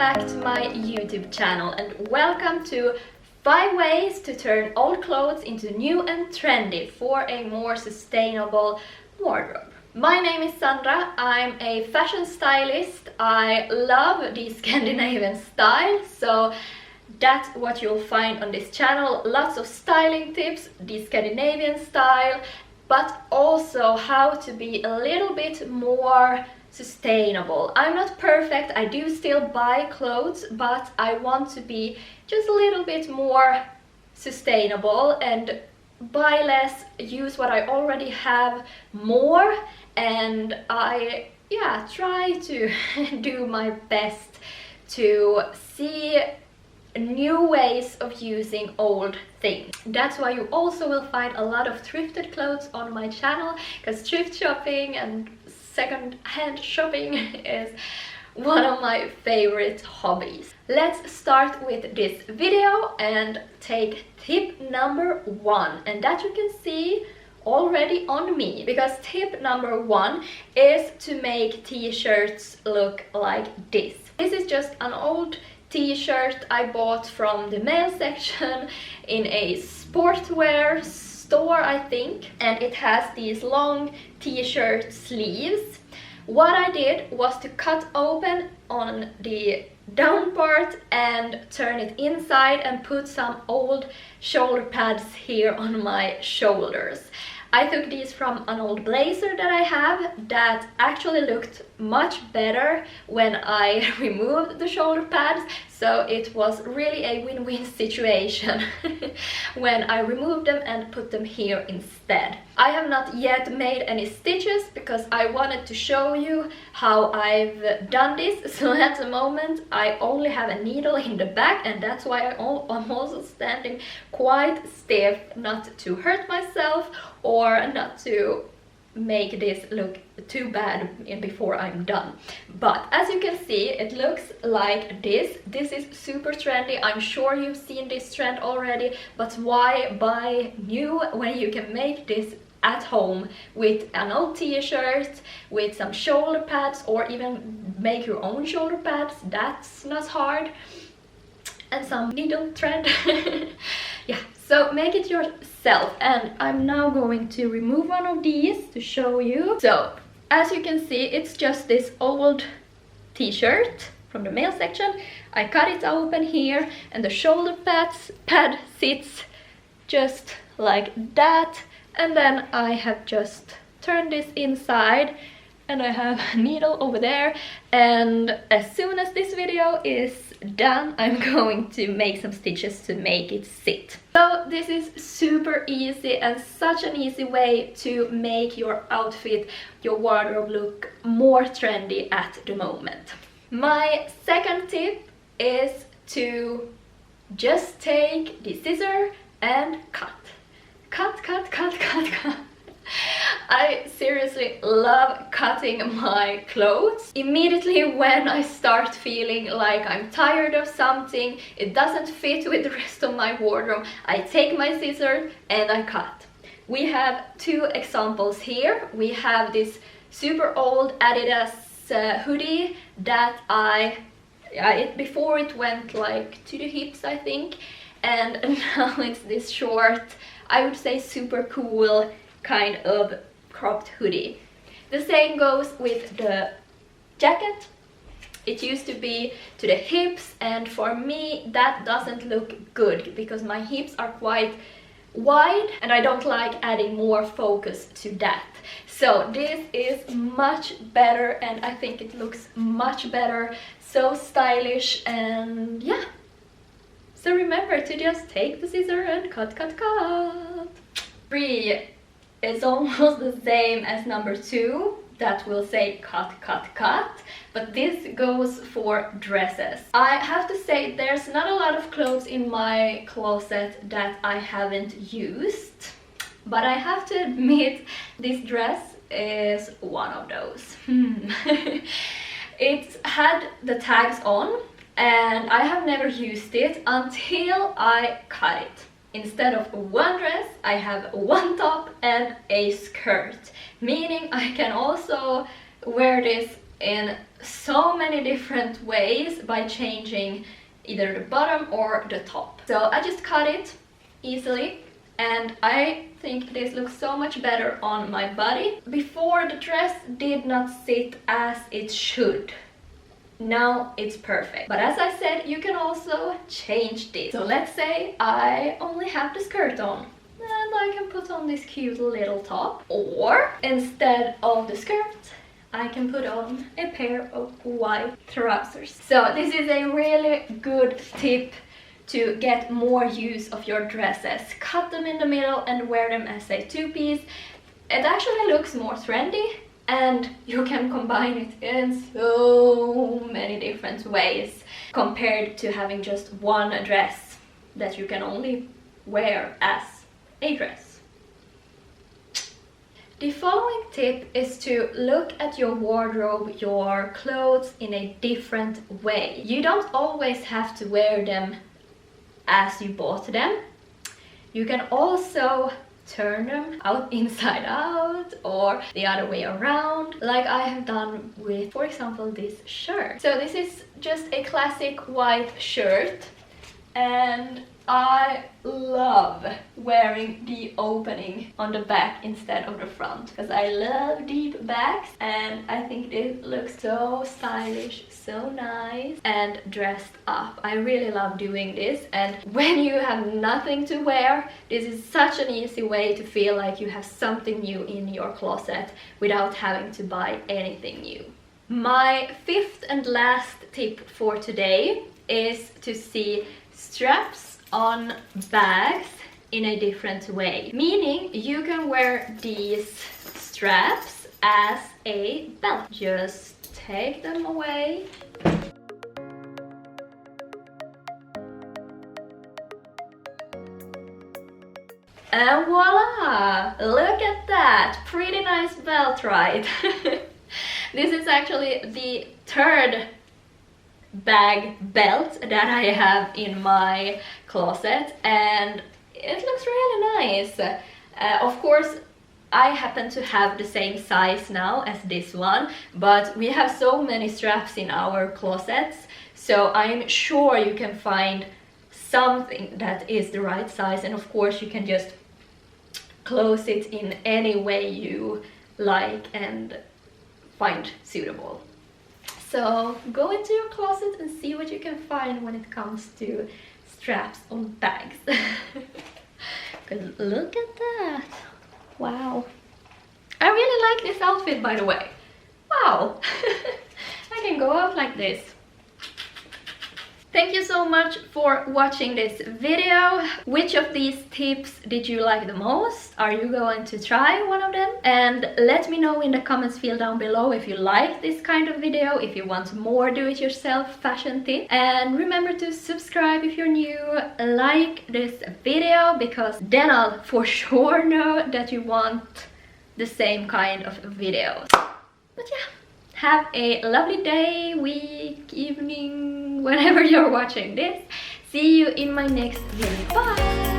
back to my YouTube channel and welcome to 5 ways to turn old clothes into new and trendy for a more sustainable wardrobe. My name is Sandra, I'm a fashion stylist. I love the Scandinavian style, so that's what you'll find on this channel. Lots of styling tips, the Scandinavian style, but also how to be a little bit more sustainable. I'm not perfect, I do still buy clothes, but I want to be just a little bit more sustainable and buy less, use what I already have more, and I try to do my best to see new ways of using old things. That's why you also will find a lot of thrifted clothes on my channel, because thrift shopping and second-hand shopping is one of my favorite hobbies. Let's start with this video and take tip number 1, and that you can see already on me, because tip number 1 is to make t-shirts look like this. This is just an old t-shirt I bought from the male section in a sportswear store, I think, and it has these long t-shirt sleeves. What I did was to cut open on the down part and turn it inside and put some old shoulder pads here on my shoulders. I took these from an old blazer that I have that actually looked much better when I removed the shoulder pads, so it was really a win-win situation when I removed them and put them here instead. I have not yet made any stitches because I wanted to show you how I've done this, so at the moment I only have a needle in the back, and that's why I'm also standing quite stiff, not to hurt myself or not to make this look too bad before I'm done. But as you can see, it looks like this. This is super trendy. I'm sure you've seen this trend already, but why buy new when you can make this at home with an old t-shirt, with some shoulder pads, or even make your own shoulder pads? That's not hard. And some needle thread. Yeah, so make it yourself. And I'm now going to remove one of these to show you. So as you can see, it's just this old t-shirt from the male section. I cut it open here, and the shoulder pad sits just like that, and then I have just turned this inside, and I have a needle over there, and as soon as this video is done, I'm going to make some stitches to make it sit. So this is super easy and such an easy way to make your outfit, your wardrobe look more trendy at the moment. My second tip is to just take the scissor and cut. Cut. I seriously love cutting my clothes. Immediately when I start feeling like I'm tired of something, it doesn't fit with the rest of my wardrobe, I take my scissors and I cut. We have 2 examples here. We have this super old Adidas hoodie that before it went like to the hips, I think, and now it's this short, I would say super cool kind of cropped hoodie. The same goes with the jacket. It used to be to the hips, and for me that doesn't look good because my hips are quite wide and I don't like adding more focus to that. So this is much better, and I think it looks much better, so stylish, and yeah. So remember to just take the scissor and cut. 3 is almost the same as number 2, that will say cut, but this goes for dresses. I have to say there's not a lot of clothes in my closet that I haven't used, but I have to admit this dress is one of those. It had the tags on, and I have never used it until I cut it. Instead of one dress, I have one top and a skirt, meaning I can also wear this in so many different ways by changing either the bottom or the top. So I just cut it easily, and I think this looks so much better on my body. Before, the dress did not sit as it should. Now it's perfect. But as I said, you can also change this. So let's say I only have the skirt on, and I can put on this cute little top. Or instead of the skirt, I can put on a pair of white trousers. So this is a really good tip to get more use of your dresses. Cut them in the middle and wear them as a two-piece. It actually looks more trendy, and you can combine it in so many different ways compared to having just one dress that you can only wear as a dress. The following tip is to look at your wardrobe, your clothes in a different way. You don't always have to wear them as you bought them. You can also turn them out inside out or the other way around, like I have done with, for example, this shirt. So this is just a classic white shirt, and I love wearing the opening on the back instead of the front because I love deep backs, and I think this looks so stylish, so nice and dressed up. I really love doing this, and when you have nothing to wear, this is such an easy way to feel like you have something new in your closet without having to buy anything new. My fifth and last tip for today is to see straps on bags in a different way, meaning you can wear these straps as a belt. Just take them away. And voila! Look at that! Pretty nice belt, right? This is actually the third bag belt that I have in my closet, and it looks really nice. Of course, I happen to have the same size now as this one, but we have so many straps in our closets, so I'm sure you can find something that is the right size, and of course you can just close it in any way you like and find suitable. So go into your closet and see what you can find when it comes to straps on bags. Because look at that. Wow. I really like this outfit, by the way. Wow. I can go out like this. Thank you so much for watching this video. Which of these tips did you like the most? Are you going to try one of them? And let me know in the comments field down below if you like this kind of video, if you want more do-it-yourself fashion tips. And remember to subscribe if you're new, like this video, because then I'll for sure know that you want the same kind of videos. But yeah, have a lovely day, week, evening, whenever you're watching this. See you in my next video. Bye!